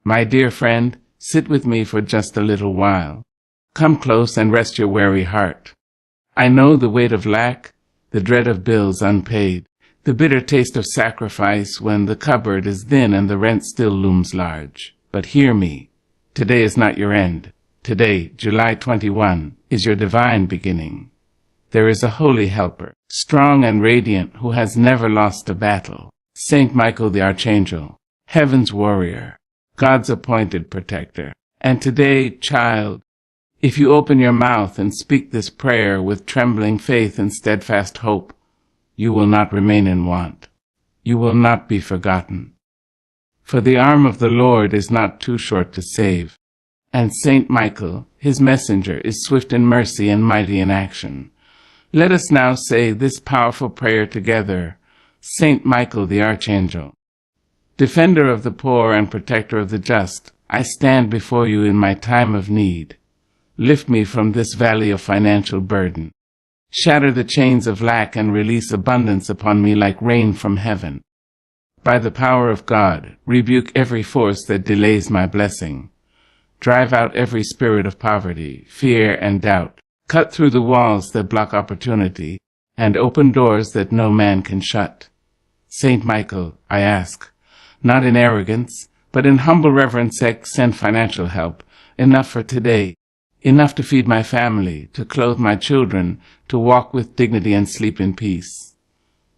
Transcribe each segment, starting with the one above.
My dear friend, sit with me for just a little while. Come close and rest your weary heart. I know the weight of lack, the dread of bills unpaid, the bitter taste of sacrifice when the cupboard is thin and the rent still looms large. But hear me. Today is not your end. Today, July 21, is your divine beginning. There is a holy helper, strong and radiant, who has never lost a battle. Saint Michael the Archangel, heaven's warrior, God's appointed protector. And today, child, if you open your mouth and speak this prayer with trembling faith and steadfast hope, you will not remain in want. You will not be forgotten. For the arm of the Lord is not too short to save, and Saint Michael, his messenger, is swift in mercy and mighty in action. Let us now say this powerful prayer together. Saint Michael the Archangel, defender of the poor and protector of the just, I stand before you in my time of need. Lift me from this valley of financial burden. Shatter the chains of lack and release abundance upon me like rain from heaven. By the power of God, rebuke every force that delays my blessing. Drive out every spirit of poverty, fear, and doubt. Cut through the walls that block opportunity, and open doors that no man can shut. Saint Michael, I ask, not in arrogance, but in humble reverence, send financial help, enough for today, enough to feed my family, to clothe my children, to walk with dignity and sleep in peace.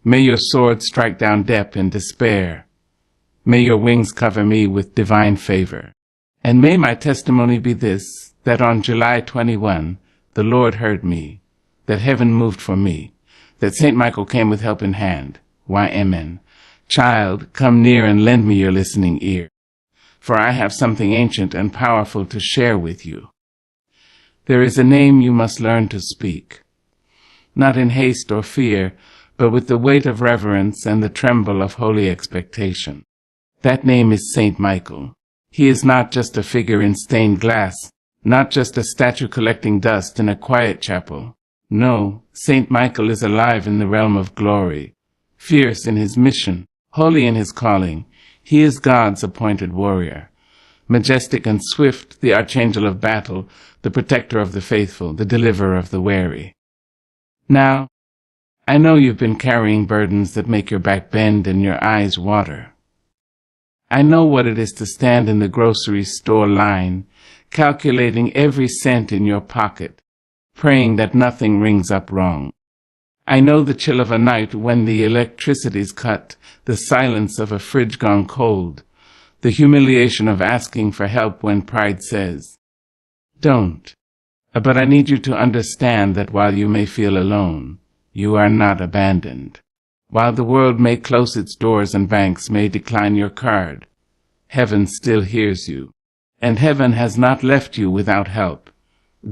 May your sword strike down debt and despair. May your wings cover me with divine favor. And may my testimony be this, that on July 21, the Lord heard me, that heaven moved for me, that Saint Michael came with help in hand. Why, amen. Child, come near and lend me your listening ear, for I have something ancient and powerful to share with you. There is a name you must learn to speak, not in haste or fear, but with the weight of reverence and the tremble of holy expectation. That name is Saint Michael. He is not just a figure in stained glass, not just a statue collecting dust in a quiet chapel. No, Saint Michael is alive in the realm of glory, fierce in his mission, holy in his calling. He is God's appointed warrior, majestic and swift, the archangel of battle, the protector of the faithful, the deliverer of the weary. Now, I know you've been carrying burdens that make your back bend and your eyes water. I know what it is to stand in the grocery store line, calculating every cent in your pocket, praying that nothing rings up wrong. I know the chill of a night when the electricity's cut, the silence of a fridge gone cold, the humiliation of asking for help when pride says, "Don't." But I need you to understand that while you may feel alone, you are not abandoned. While the world may close its doors and banks may decline your card, heaven still hears you. And heaven has not left you without help.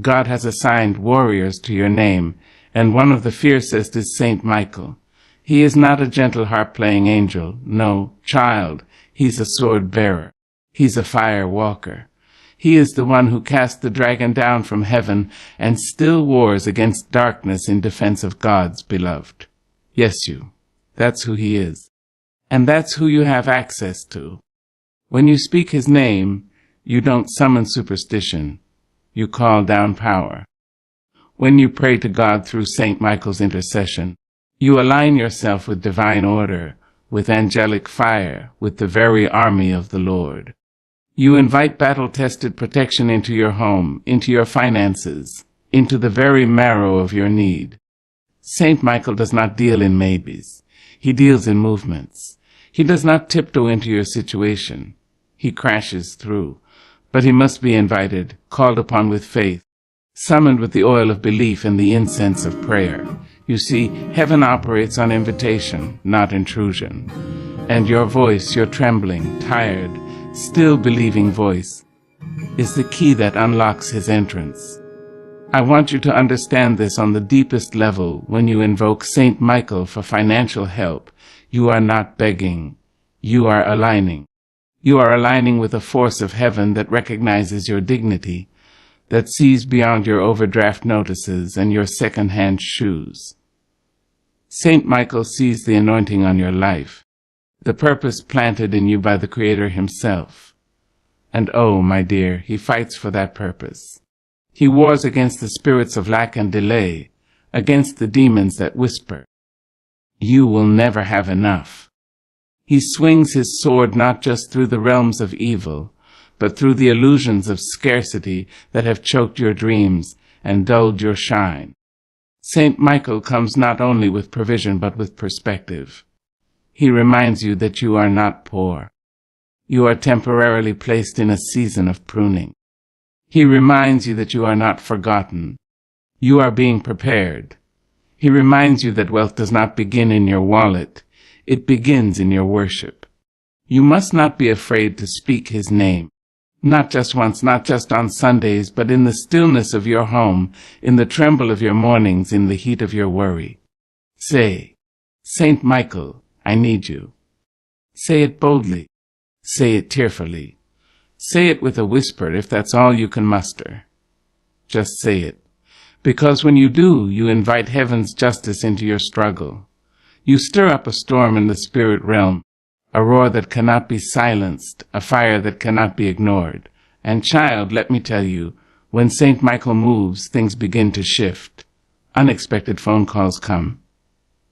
God has assigned warriors to your name, and one of the fiercest is Saint Michael. He is not a gentle harp-playing angel. No, child, he's a sword-bearer. He's a fire-walker. He is the one who cast the dragon down from heaven and still wars against darkness in defense of God's beloved. Yes, you. That's who he is. And that's who you have access to. When you speak his name, you don't summon superstition. You call down power. When you pray to God through Saint Michael's intercession, you align yourself with divine order, with angelic fire, with the very army of the Lord. You invite battle-tested protection into your home, into your finances, into the very marrow of your need. Saint Michael does not deal in maybes. He deals in movements. He does not tiptoe into your situation. He crashes through. But he must be invited, called upon with faith, summoned with the oil of belief and the incense of prayer. You see, heaven operates on invitation, not intrusion. And your voice, your trembling, tired, still believing voice, is the key that unlocks his entrance. I want you to understand this on the deepest level. When you invoke Saint Michael for financial help, you are not begging. You are aligning. You are aligning with a force of heaven that recognizes your dignity, that sees beyond your overdraft notices and your second-hand shoes. Saint Michael sees the anointing on your life, the purpose planted in you by the Creator himself. And oh, my dear, he fights for that purpose. He wars against the spirits of lack and delay, against the demons that whisper, "You will never have enough." He swings his sword not just through the realms of evil, but through the illusions of scarcity that have choked your dreams and dulled your shine. Saint Michael comes not only with provision but with perspective. He reminds you that you are not poor. You are temporarily placed in a season of pruning. He reminds you that you are not forgotten. You are being prepared. He reminds you that wealth does not begin in your wallet. It begins in your worship. You must not be afraid to speak his name. Not just once, not just on Sundays, but in the stillness of your home, in the tremble of your mornings, in the heat of your worry. Say, "Saint Michael, I need you." Say it boldly. Say it tearfully. Say it with a whisper if that's all you can muster. Just say it. Because when you do, you invite heaven's justice into your struggle. You stir up a storm in the spirit realm, a roar that cannot be silenced, a fire that cannot be ignored. And child, let me tell you, when Saint Michael moves, things begin to shift. Unexpected phone calls come.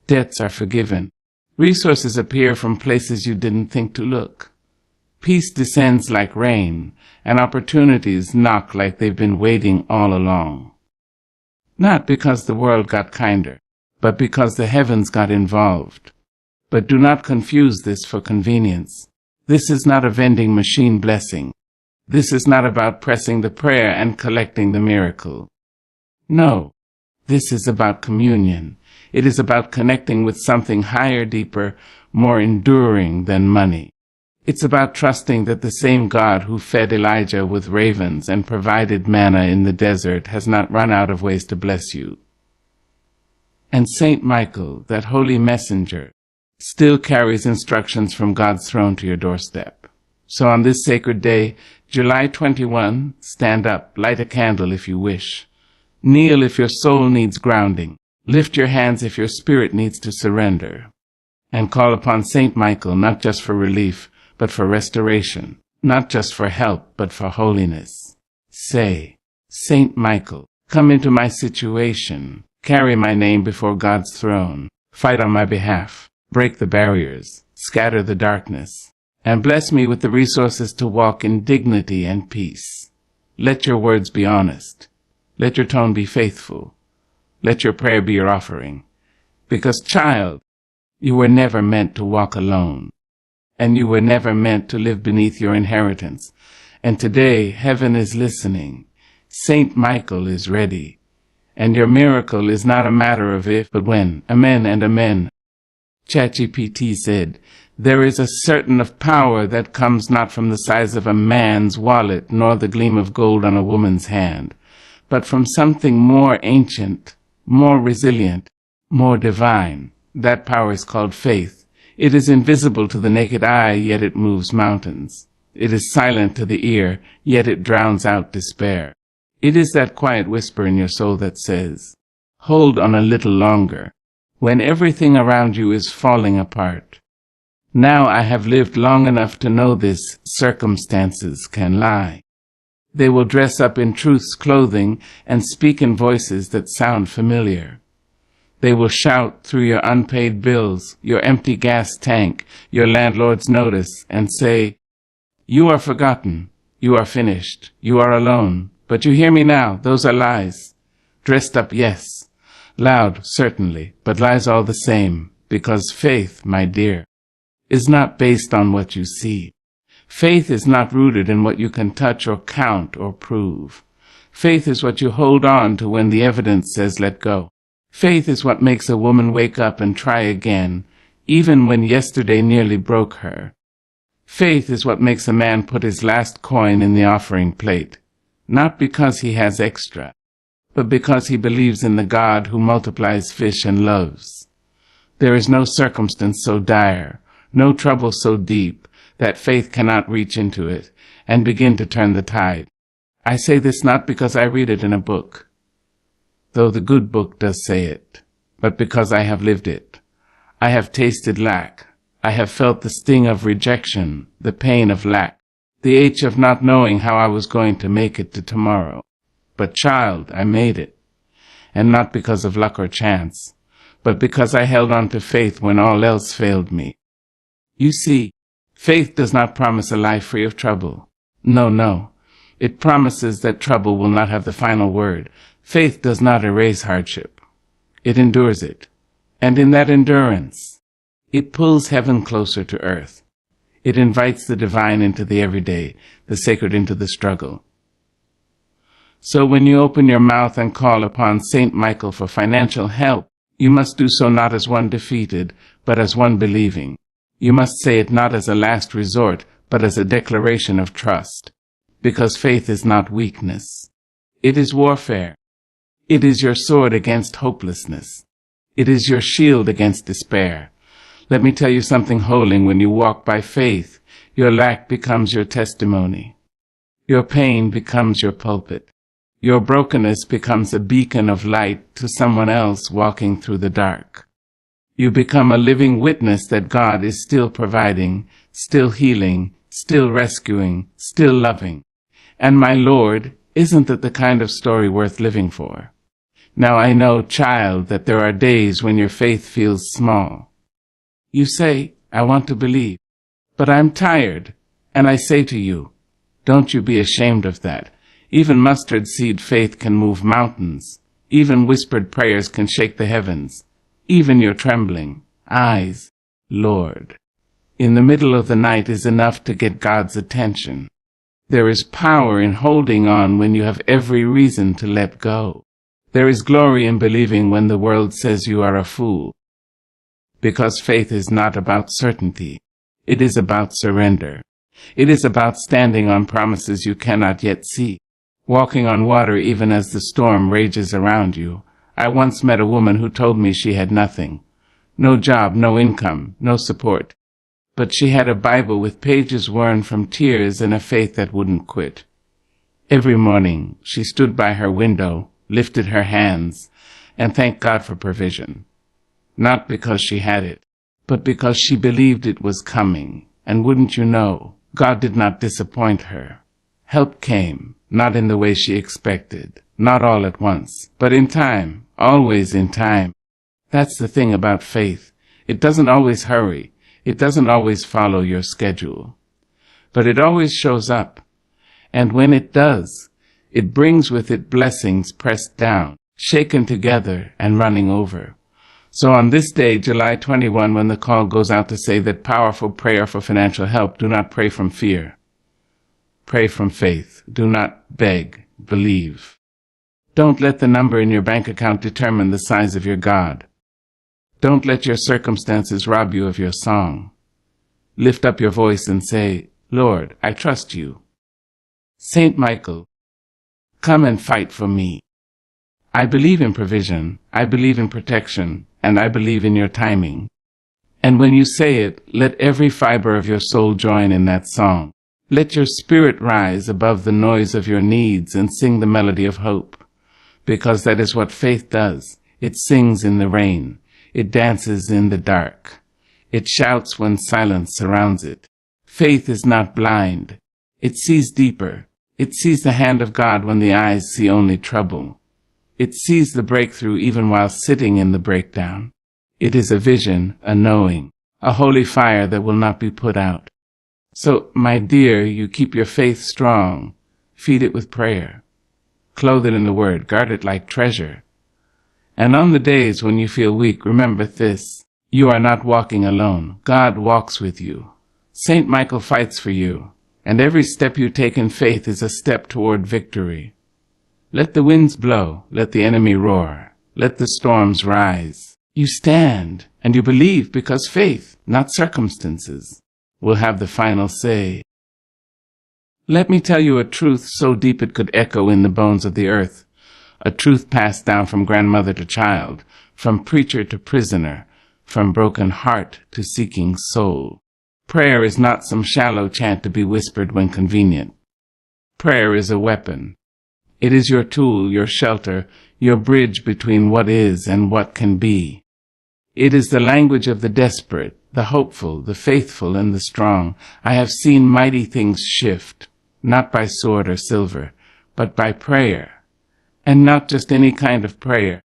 Debts are forgiven. Resources appear from places you didn't think to look. Peace descends like rain, and opportunities knock like they've been waiting all along. Not because the world got kinder, but because the heavens got involved. But do not confuse this for convenience. This is not a vending machine blessing. This is not about pressing the prayer and collecting the miracle. No, this is about communion. It is about connecting with something higher, deeper, more enduring than money. It's about trusting that the same God who fed Elijah with ravens and provided manna in the desert has not run out of ways to bless you. And Saint Michael, that holy messenger, still carries instructions from God's throne to your doorstep. So on this sacred day, July 21, stand up, light a candle if you wish. Kneel if your soul needs grounding. Lift your hands if your spirit needs to surrender. And call upon Saint Michael not just for relief, but for restoration. Not just for help, but for holiness. Say, "Saint Michael, come into my situation. Carry my name before God's throne. Fight on my behalf. Break the barriers. Scatter the darkness. And bless me with the resources to walk in dignity and peace. Let your words be honest. Let your tone be faithful. Let your prayer be your offering. Because, child, you were never meant to walk alone. And you were never meant to live beneath your inheritance. And today, heaven is listening. Saint Michael is ready. And your miracle is not a matter of if, but when. Amen and amen. ChatGPT said, "There is a certain of power that comes not from the size of a man's wallet, nor the gleam of gold on a woman's hand, but from something more ancient, more resilient, more divine. That power is called faith. It is invisible to the naked eye, yet it moves mountains. It is silent to the ear, yet it drowns out despair. It is that quiet whisper in your soul that says, 'Hold on a little longer,' when everything around you is falling apart. Now I have lived long enough to know this, circumstances can lie. They will dress up in truth's clothing and speak in voices that sound familiar. They will shout through your unpaid bills, your empty gas tank, your landlord's notice, and say, 'You are forgotten. You are finished. You are alone. But you hear me now. Those are lies. Dressed up, yes. Loud, certainly, but lies all the same. Because faith, my dear, is not based on what you see. Faith is not rooted in what you can touch or count or prove. Faith is what you hold on to when the evidence says let go. Faith is what makes a woman wake up and try again, even when yesterday nearly broke her. Faith is what makes a man put his last coin in the offering plate, not because he has extra, but because he believes in the God who multiplies fish and loaves. There is no circumstance so dire, no trouble so deep, that faith cannot reach into it and begin to turn the tide. I say this not because I read it in a book, though the good book does say it, but because I have lived it. I have tasted lack. I have felt the sting of rejection, the pain of lack. the H of not knowing how I was going to make it to tomorrow. But child, I made it. And not because of luck or chance, but because I held on to faith when all else failed me. You see, faith does not promise a life free of trouble. No. It promises that trouble will not have the final word. Faith does not erase hardship. It endures it. And in that endurance, it pulls heaven closer to earth. It invites the divine into the everyday, the sacred into the struggle. So when you open your mouth and call upon Saint Michael for financial help, you must do so not as one defeated, but as one believing. You must say it not as a last resort, but as a declaration of trust. Because faith is not weakness. It is warfare. It is your sword against hopelessness. It is your shield against despair. Let me tell you something holy. When you walk by faith, your lack becomes your testimony. Your pain becomes your pulpit. Your brokenness becomes a beacon of light to someone else walking through the dark. You become a living witness that God is still providing, still healing, still rescuing, still loving. And my Lord, isn't that the kind of story worth living for? Now I know, child, that there are days when your faith feels small. You say, I want to believe, but I'm tired. And I say to you, don't you be ashamed of that. Even mustard seed faith can move mountains. Even whispered prayers can shake the heavens. Even your trembling eyes, Lord, in the middle of the night is enough to get God's attention. There is power in holding on when you have every reason to let go. There is glory in believing when the world says you are a fool. Because faith is not about certainty. It is about surrender. It is about standing on promises you cannot yet see. Walking on water even as the storm rages around you. I once met a woman who told me she had nothing. No job, no income, no support. But she had a Bible with pages worn from tears and a faith that wouldn't quit. Every morning she stood by her window, lifted her hands, and thanked God for provision. Not because she had it, but because she believed it was coming. And wouldn't you know, God did not disappoint her. Help came, not in the way she expected, not all at once, but in time, always in time. That's the thing about faith. It doesn't always hurry. It doesn't always follow your schedule. But it always shows up. And when it does, it brings with it blessings pressed down, shaken together, and running over. So on this day, July 21, when the call goes out to say that powerful prayer for financial help, do not pray from fear. Pray from faith. Do not beg. Believe. Don't let the number in your bank account determine the size of your God. Don't let your circumstances rob you of your song. Lift up your voice and say, Lord, I trust you. Saint Michael, come and fight for me. I believe in provision, I believe in protection, and I believe in your timing. And when you say it, let every fiber of your soul join in that song. Let your spirit rise above the noise of your needs and sing the melody of hope. Because that is what faith does. It sings in the rain. It dances in the dark. It shouts when silence surrounds it. Faith is not blind. It sees deeper. It sees the hand of God when the eyes see only trouble. It sees the breakthrough even while sitting in the breakdown. It is a vision, a knowing, a holy fire that will not be put out. So, my dear, you keep your faith strong. Feed it with prayer. Clothe it in the Word. Guard it like treasure. And on the days when you feel weak, remember this. You are not walking alone. God walks with you. Saint Michael fights for you. And every step you take in faith is a step toward victory. Let the winds blow. Let the enemy roar. Let the storms rise. You stand and you believe because faith, not circumstances, will have the final say. Let me tell you a truth so deep it could echo in the bones of the earth. A truth passed down from grandmother to child, from preacher to prisoner, from broken heart to seeking soul. Prayer is not some shallow chant to be whispered when convenient. Prayer is a weapon. It is your tool, your shelter, your bridge between what is and what can be. It is the language of the desperate, the hopeful, the faithful, and the strong. I have seen mighty things shift, not by sword or silver, but by prayer. And not just any kind of prayer,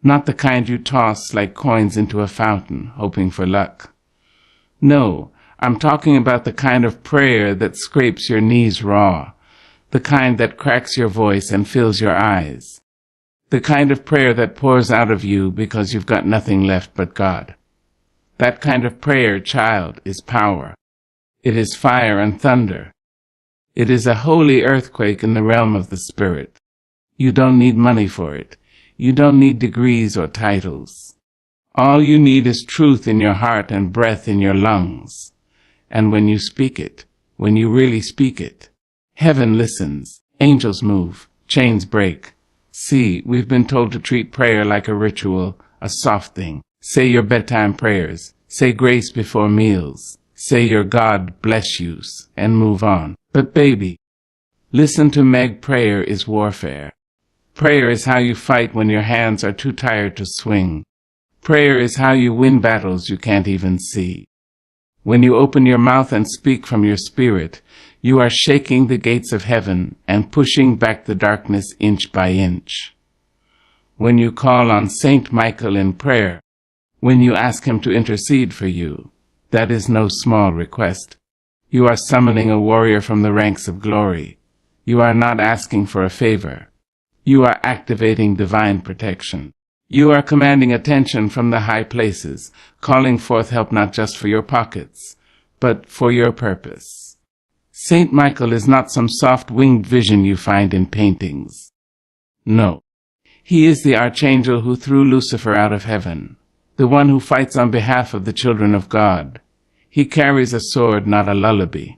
not the kind you toss like coins into a fountain, hoping for luck. No, I'm talking about the kind of prayer that scrapes your knees raw, the kind that cracks your voice and fills your eyes, the kind of prayer that pours out of you because you've got nothing left but God. That kind of prayer, child, is power. It is fire and thunder. It is a holy earthquake in the realm of the Spirit. You don't need money for it. You don't need degrees or titles. All you need is truth in your heart and breath in your lungs. And when you speak it, when you really speak it, heaven listens, angels move, chains break. See, we've been told to treat prayer like a ritual, a soft thing. Say your bedtime prayers, say grace before meals, say your God bless yous, and move on. But baby, listen to Meg, prayer is warfare. Prayer is how you fight when your hands are too tired to swing. Prayer is how you win battles you can't even see. When you open your mouth and speak from your spirit, you are shaking the gates of heaven and pushing back the darkness inch by inch. When you call on Saint Michael in prayer, when you ask him to intercede for you, that is no small request. You are summoning a warrior from the ranks of glory. You are not asking for a favor. You are activating divine protection. You are commanding attention from the high places, calling forth help not just for your pockets, but for your purpose. Saint Michael is not some soft-winged vision you find in paintings. No, he is the archangel who threw Lucifer out of heaven, the one who fights on behalf of the children of God. He carries a sword, not a lullaby.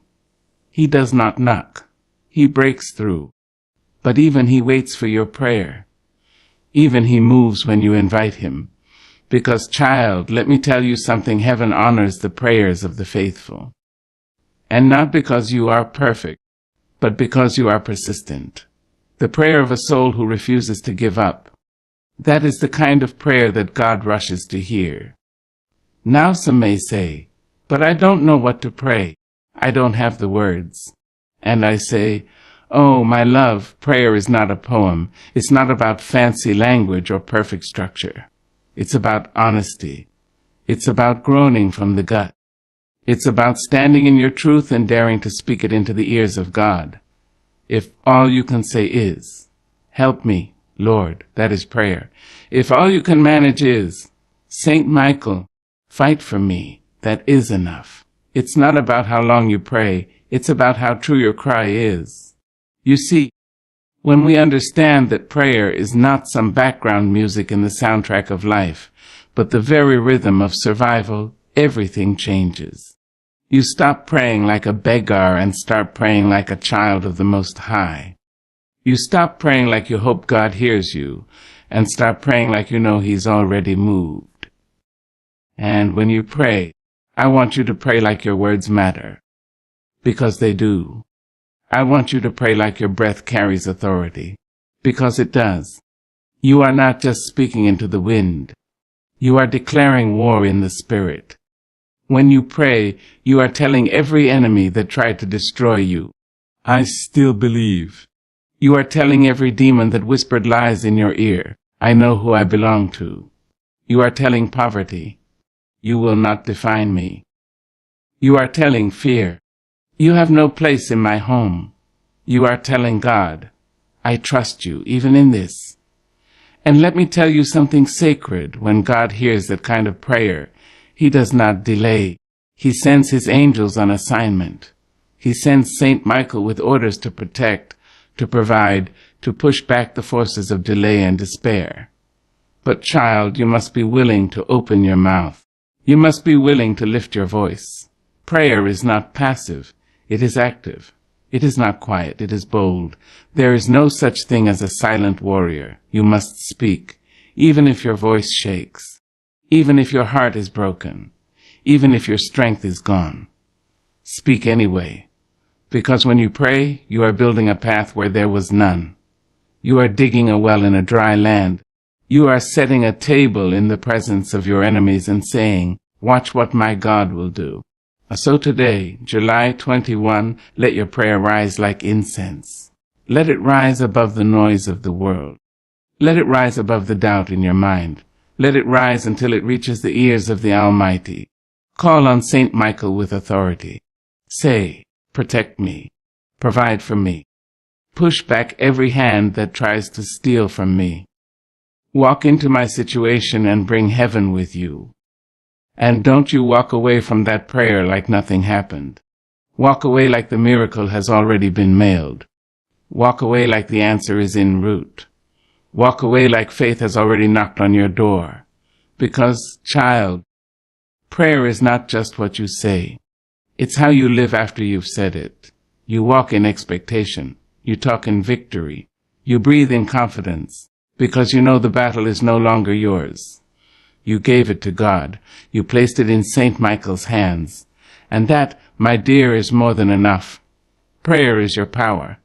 He does not knock. He breaks through. But even he waits for your prayer. Even he moves when you invite him. Because, child, let me tell you something, heaven honors the prayers of the faithful. And not because you are perfect, but because you are persistent. The prayer of a soul who refuses to give up. That is the kind of prayer that God rushes to hear. Now some may say, but I don't know what to pray. I don't have the words. And I say, oh, my love, prayer is not a poem. It's not about fancy language or perfect structure. It's about honesty. It's about groaning from the gut. It's about standing in your truth and daring to speak it into the ears of God. If all you can say is, help me, Lord, that is prayer. If all you can manage is, Saint Michael, fight for me, that is enough. It's not about how long you pray. It's about how true your cry is. You see, when we understand that prayer is not some background music in the soundtrack of life, but the very rhythm of survival, everything changes. You stop praying like a beggar and start praying like a child of the Most High. You stop praying like you hope God hears you and start praying like you know He's already moved. And when you pray, I want you to pray like your words matter, because they do. I want you to pray like your breath carries authority, because it does. You are not just speaking into the wind. You are declaring war in the Spirit. When you pray, you are telling every enemy that tried to destroy you, I still believe. You are telling every demon that whispered lies in your ear, I know who I belong to. You are telling poverty, you will not define me. You are telling fear, you have no place in my home. You are telling God, I trust you even in this. And let me tell you something sacred. When God hears that kind of prayer, He does not delay. He sends His angels on assignment. He sends Saint Michael with orders to protect, to provide, to push back the forces of delay and despair. But child, you must be willing to open your mouth. You must be willing to lift your voice. Prayer is not passive. It is active. It is not quiet. It is bold. There is no such thing as a silent warrior. You must speak, even if your voice shakes, even if your heart is broken, even if your strength is gone. Speak anyway, because when you pray, you are building a path where there was none. You are digging a well in a dry land. You are setting a table in the presence of your enemies and saying, Watch what my God will do. So today, July 21, let your prayer rise like incense. Let it rise above the noise of the world. Let it rise above the doubt in your mind. Let it rise until it reaches the ears of the Almighty. Call on Saint Michael with authority. Say, protect me. Provide for me. Push back every hand that tries to steal from me. Walk into my situation and bring heaven with you. And don't you walk away from that prayer like nothing happened. Walk away like the miracle has already been mailed. Walk away like the answer is en route. Walk away like faith has already knocked on your door. Because, child, prayer is not just what you say. It's how you live after you've said it. You walk in expectation. You talk in victory. You breathe in confidence, because you know the battle is no longer yours. You gave it to God. You placed it in Saint Michael's hands. And that, my dear, is more than enough. Prayer is your power.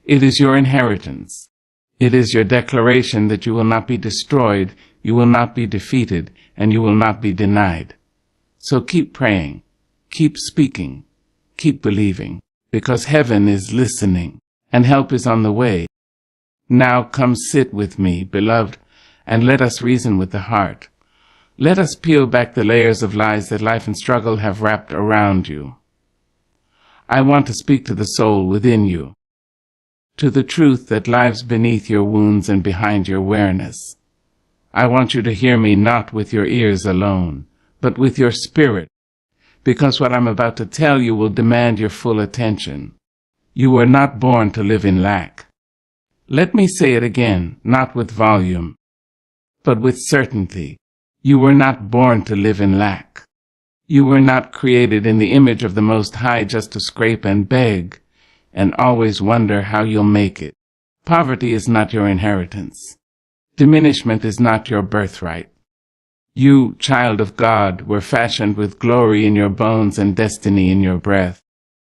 It is your inheritance. It is your declaration that you will not be destroyed, you will not be defeated, and you will not be denied. So keep praying, keep speaking, keep believing, because heaven is listening, and help is on the way. Now come sit with me, beloved, and let us reason with the heart. Let us peel back the layers of lies that life and struggle have wrapped around you. I want to speak to the soul within you, to the truth that lies beneath your wounds and behind your awareness. I want you to hear me not with your ears alone, but with your spirit, because what I'm about to tell you will demand your full attention. You were not born to live in lack. Let me say it again, not with volume, but with certainty. You were not born to live in lack. You were not created in the image of the Most High just to scrape and beg, and always wonder how you'll make it. Poverty is not your inheritance. Diminishment is not your birthright. You, child of God, were fashioned with glory in your bones and destiny in your breath.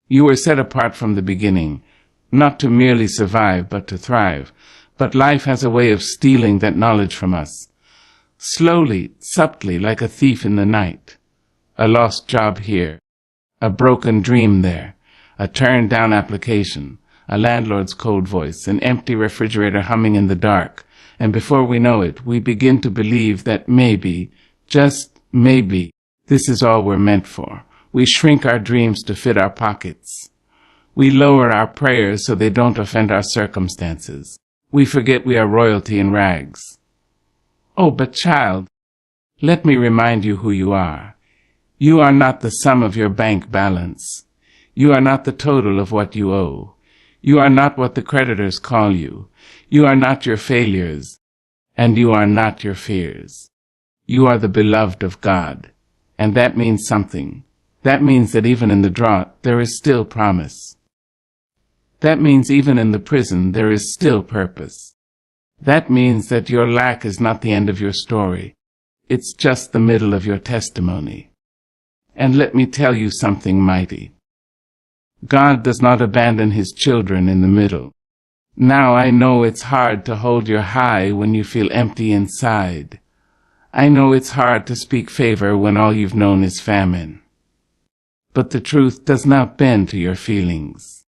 You were set apart from the beginning, not to merely survive, but to thrive. But life has a way of stealing that knowledge from us. Slowly, subtly, like a thief in the night. A lost job here, a broken dream there, a turned-down application, a landlord's cold voice, an empty refrigerator humming in the dark, and before we know it, we begin to believe that maybe, just maybe, this is all we're meant for. We shrink our dreams to fit our pockets. We lower our prayers so they don't offend our circumstances. We forget we are royalty in rags. Oh, but child, let me remind you who you are. You are not the sum of your bank balance. You are not the total of what you owe. You are not what the creditors call you. You are not your failures, and you are not your fears. You are the beloved of God, and that means something. That means that even in the drought, there is still promise. That means even in the prison, there is still purpose. That means that your lack is not the end of your story. It's just the middle of your testimony. And let me tell you something mighty. God does not abandon his children in the middle. Now I know it's hard to hold your high when you feel empty inside. I know it's hard to speak favor when all you've known is famine. But the truth does not bend to your feelings.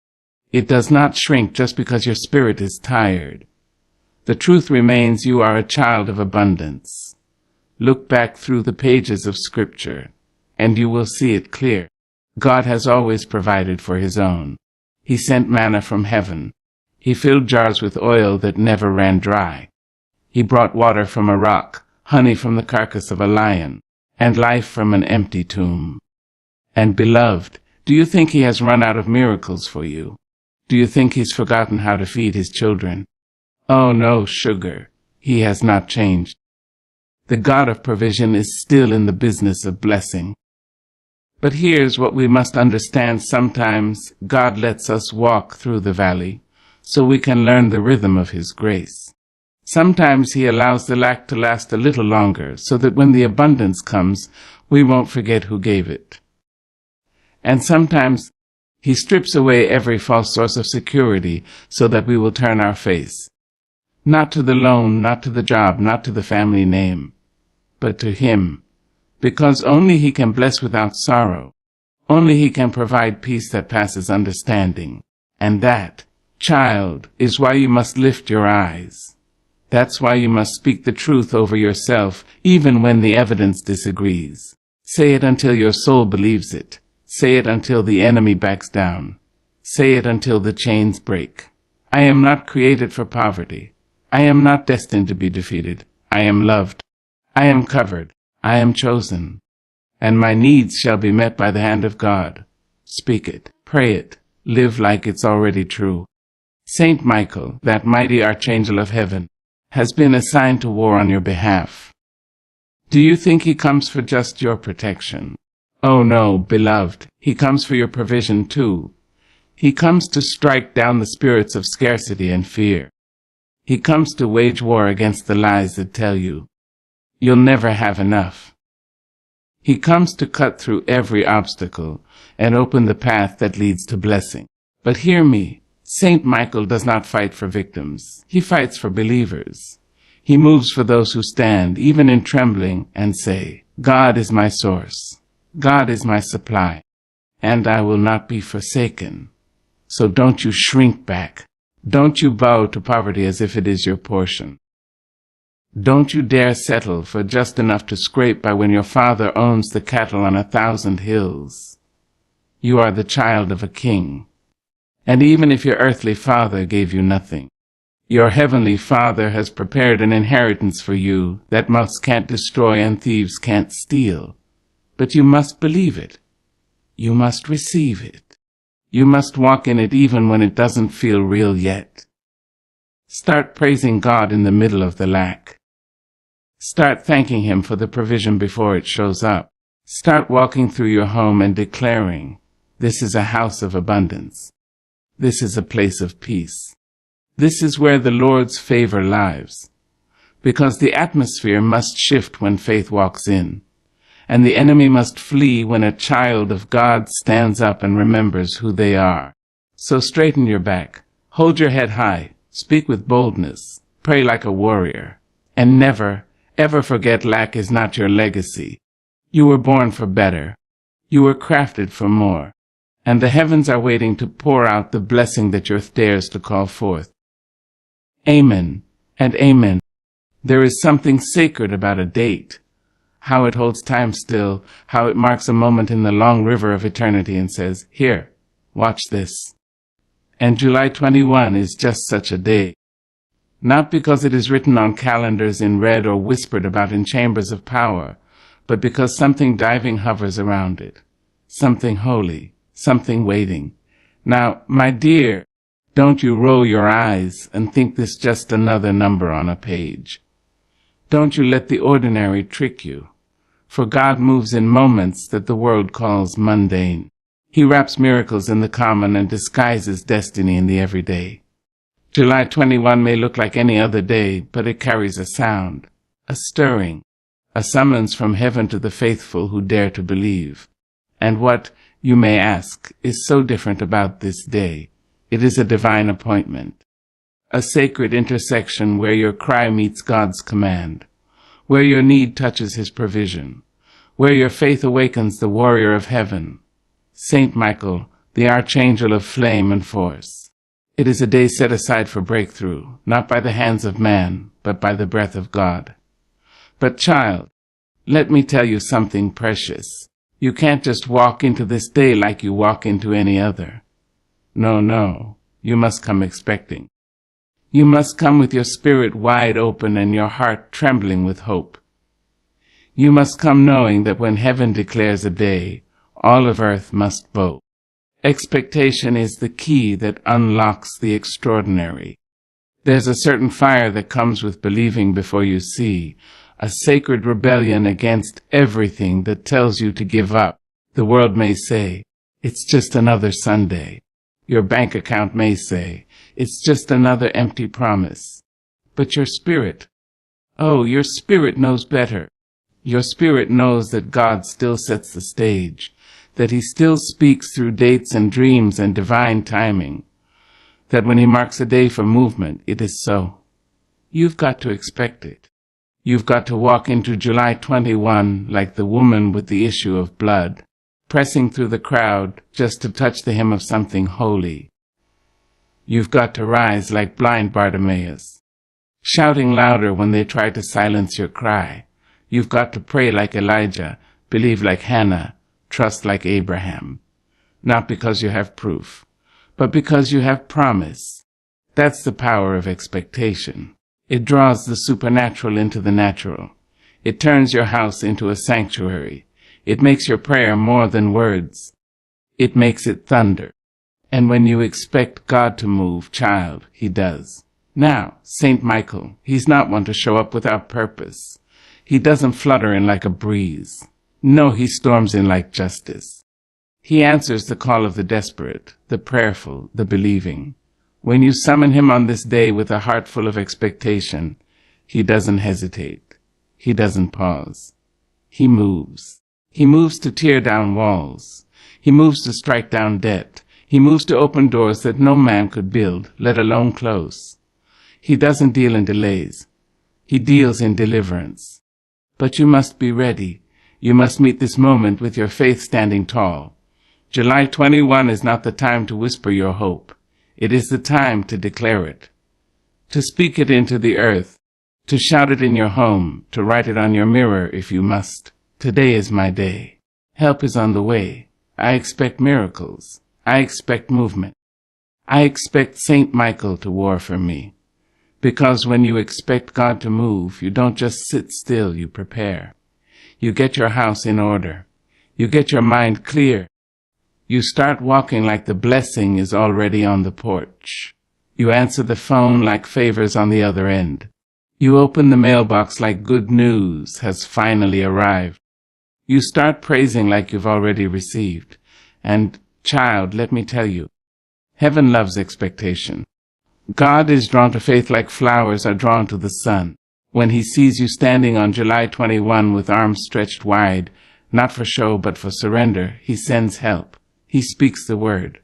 It does not shrink just because your spirit is tired. The truth remains you are a child of abundance. Look back through the pages of Scripture, and you will see it clear. God has always provided for his own. He sent manna from heaven. He filled jars with oil that never ran dry. He brought water from a rock, honey from the carcass of a lion, and life from an empty tomb. And beloved, do you think he has run out of miracles for you? Do you think he's forgotten how to feed his children? Oh no, sugar, he has not changed. The God of provision is still in the business of blessing. But here's what we must understand. Sometimes God lets us walk through the valley so we can learn the rhythm of his grace. Sometimes he allows the lack to last a little longer so that when the abundance comes, we won't forget who gave it. And sometimes he strips away every false source of security so that we will turn our face. Not to the loan, not to the job, not to the family name, but to him, because only He can bless without sorrow. Only He can provide peace that passes understanding. And that, child, is why you must lift your eyes. That's why you must speak the truth over yourself, even when the evidence disagrees. Say it until your soul believes it. Say it until the enemy backs down. Say it until the chains break. I am not created for poverty. I am not destined to be defeated. I am loved. I am covered. I am chosen. And my needs shall be met by the hand of God. Speak it. Pray it. Live like it's already true. Saint Michael, that mighty archangel of heaven, has been assigned to war on your behalf. Do you think he comes for just your protection? Oh no, beloved, he comes for your provision too. He comes to strike down the spirits of scarcity and fear. He comes to wage war against the lies that tell you you'll never have enough. He comes to cut through every obstacle and open the path that leads to blessing. But hear me, Saint Michael does not fight for victims. He fights for believers. He moves for those who stand, even in trembling, and say, God is my source. God is my supply, and I will not be forsaken. So don't you shrink back. Don't you bow to poverty as if it is your portion. Don't you dare settle for just enough to scrape by when your Father owns the cattle on 1,000 hills. You are the child of a king. And even if your earthly father gave you nothing, your heavenly Father has prepared an inheritance for you that moths can't destroy and thieves can't steal. But you must believe it. You must receive it. You must walk in it even when it doesn't feel real yet. Start praising God in the middle of the lack. Start thanking Him for the provision before it shows up. Start walking through your home and declaring, this is a house of abundance. This is a place of peace. This is where the Lord's favor lives. Because the atmosphere must shift when faith walks in. And the enemy must flee when a child of God stands up and remembers who they are. So straighten your back, hold your head high, speak with boldness, pray like a warrior, and never, ever forget lack is not your legacy. You were born for better. You were crafted for more. And the heavens are waiting to pour out the blessing that your dares to call forth. Amen and amen. There is something sacred about a date. How it holds time still, how it marks a moment in the long river of eternity and says, here, watch this. And July 21 is just such a day. Not because it is written on calendars in red or whispered about in chambers of power, but because something diving hovers around it. Something holy, something waiting. Now, my dear, don't you roll your eyes and think this just another number on a page. Don't you let the ordinary trick you. For God moves in moments that the world calls mundane. He wraps miracles in the common and disguises destiny in the everyday. July 21 may look like any other day, but it carries a sound, a stirring, a summons from heaven to the faithful who dare to believe. And what, you may ask, is so different about this day? It is a divine appointment, a sacred intersection where your cry meets God's command, where your need touches His provision, where your faith awakens the warrior of heaven, Saint Michael, the archangel of flame and force. It is a day set aside for breakthrough, not by the hands of man, but by the breath of God. But child, let me tell you something precious. You can't just walk into this day like you walk into any other. No, you must come expecting. You must come with your spirit wide open and your heart trembling with hope. You must come knowing that when heaven declares a day, all of earth must bow. Expectation is the key that unlocks the extraordinary. There's a certain fire that comes with believing before you see, a sacred rebellion against everything that tells you to give up. The world may say, it's just another Sunday. Your bank account may say, it's just another empty promise. But your spirit, your spirit knows better. Your spirit knows that God still sets the stage, that He still speaks through dates and dreams and divine timing, that when He marks a day for movement, it is so. You've got to expect it. You've got to walk into July 21 like the woman with the issue of blood, pressing through the crowd just to touch the hem of something holy. You've got to rise like blind Bartimaeus, shouting louder when they try to silence your cry. You've got to pray like Elijah, believe like Hannah, trust like Abraham. Not because you have proof, but because you have promise. That's the power of expectation. It draws the supernatural into the natural. It turns your house into a sanctuary. It makes your prayer more than words. It makes it thunder. And when you expect God to move, child, he does. Now, Saint Michael, he's not one to show up without purpose. He doesn't flutter in like a breeze. No, he storms in like justice. He answers the call of the desperate, the prayerful, the believing. When you summon him on this day with a heart full of expectation, he doesn't hesitate. He doesn't pause. He moves. He moves to tear down walls. He moves to strike down debt. He moves to open doors that no man could build, let alone close. He doesn't deal in delays. He deals in deliverance. But you must be ready. You must meet this moment with your faith standing tall. July 21 is not the time to whisper your hope. It is the time to declare it, to speak it into the earth, to shout it in your home, to write it on your mirror if you must. Today is my day. Help is on the way. I expect miracles. I expect movement. I expect Saint Michael to war for me. Because when you expect God to move, you don't just sit still, you prepare. You get your house in order. You get your mind clear. You start walking like the blessing is already on the porch. You answer the phone like favors on the other end. You open the mailbox like good news has finally arrived. You start praising like you've already received. And, child, let me tell you, heaven loves expectation. God is drawn to faith like flowers are drawn to the sun. When he sees you standing on July 21 with arms stretched wide, not for show but for surrender, he sends help. He speaks the word.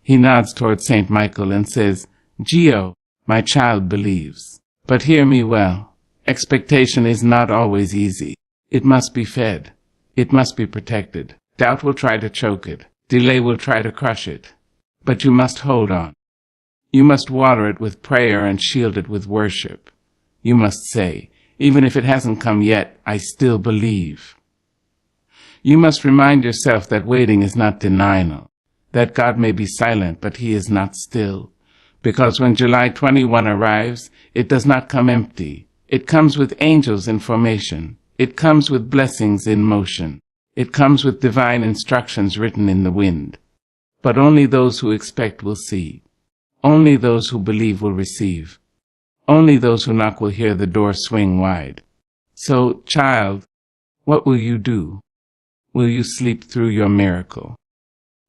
He nods toward Saint Michael and says, Gio, my child believes. But hear me well. Expectation is not always easy. It must be fed. It must be protected. Doubt will try to choke it. Delay will try to crush it. But you must hold on. You must water it with prayer and shield it with worship. You must say, even if it hasn't come yet, I still believe. You must remind yourself that waiting is not denial, that God may be silent, but he is not still. Because when July 21 arrives, it does not come empty. It comes with angels in formation. It comes with blessings in motion. It comes with divine instructions written in the wind. But only those who expect will see. Only those who believe will receive. Only those who knock will hear the door swing wide. So, child, what will you do? Will you sleep through your miracle?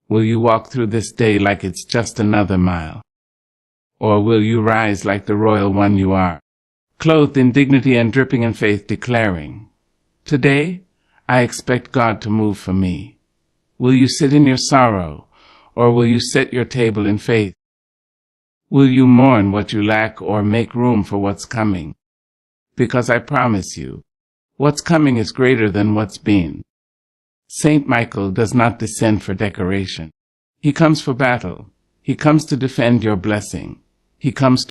Will you walk through this day like it's just another mile? Or will you rise like the royal one you are, clothed in dignity and dripping in faith, declaring, Today, I expect God to move for me. Will you sit in your sorrow, or will you set your table in faith? Will you mourn what you lack or make room for what's coming? Because I promise you, what's coming is greater than what's been. Saint Michael does not descend for decoration. He comes for battle. He comes to defend your blessing. He comes to